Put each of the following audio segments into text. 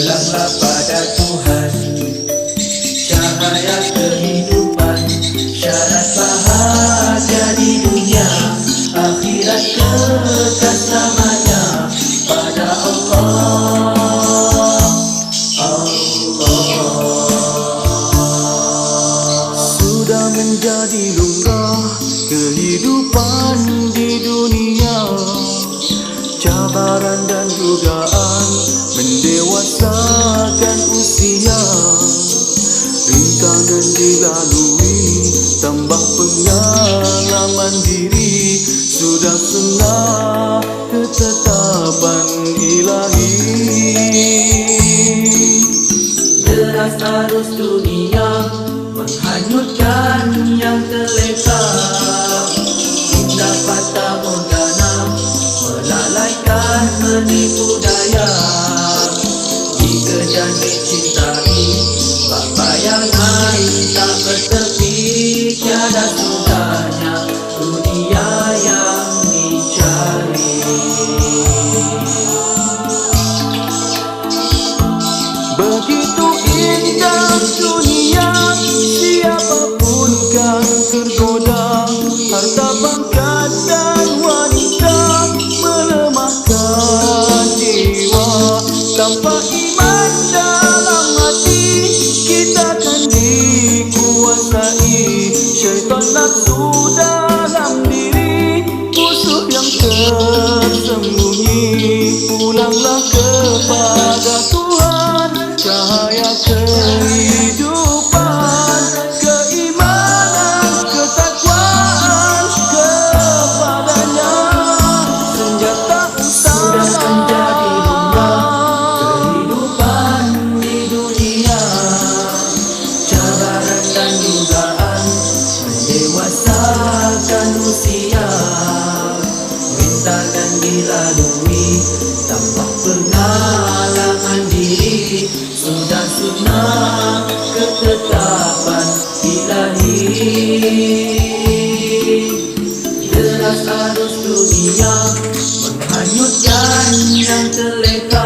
Pulanglah pada Tuhan, cahaya kehidupan, syarat bahagia di dunia, akhirat kekal selamanya pada Allah. Sudah menjadi lumrah kehidupan di dunia, cabaran dan godaan mendewasakan usia, rintangan dilalui, tambah pengalaman diri, sudah sunnah ketetapan ilahi. Deras arus dunia menghanyutkan yang terleka, indah fata morgana melalaikan menipu daya. Dikejar dicintai, bak bayangan tak bertepi, tiada sudahnya dunia yang dicari. Begitu indah dunia, siapapun kan tergoda, harta pangkat dan wanita melemahkan jiwa. Tanpa iman dalam hati, kita kan dikuasai syaitan nafsu dalam diri, musuh yang tersembunyi. Pulanglah kepada Tuhan, cahaya kehidupan, keimanan, ketakwaan kepadanya, senjata utama. Sudah menjadi lumrah kehidupan di dunia, cabaran dan godaan mendewasakan usia, rintangan dilalui, tanpa pengalaman diri, sudah sunnah ketetapan ilahi. Deras arus dunia menghanyutkan yang terleka,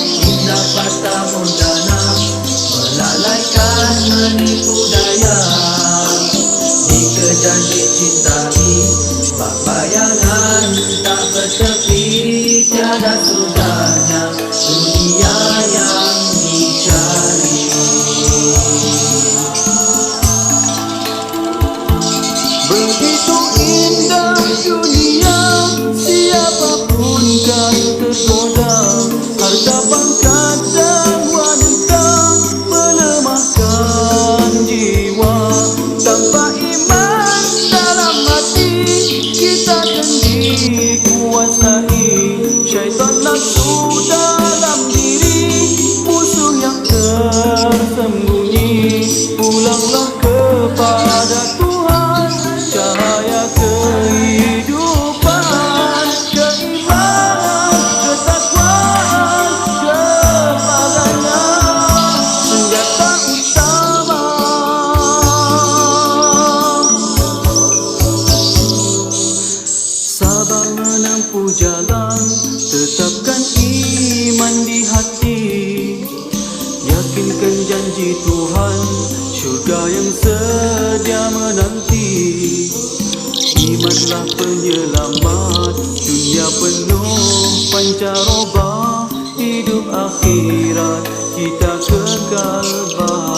indah fata morgana melalaikan menipu daya. Dikejar dicintai, bak bayangan tak bertepi, tiada sudahnya dunia yang dicari. Begitu indah dunia, siapapun kan tergoda, harta pangkat dan wanita melemahkan jiwa. Tanpa iman dalam hati, kita kan dikuasai syaitan nafsu dalam diri, musuh yang tersembunyi. Pulanglah kepada Tuhan, cahaya kehidupan, keimanan, ketakwaan kepadanya, senjata utama. Sabar menempuh jalan, tetapkan iman di hati, yakinkan janji Tuhan, syurga yang sedia menanti. Imanlah penyelamat, dunia penuh pancaroba, hidup akhirat kita kekal bahagia.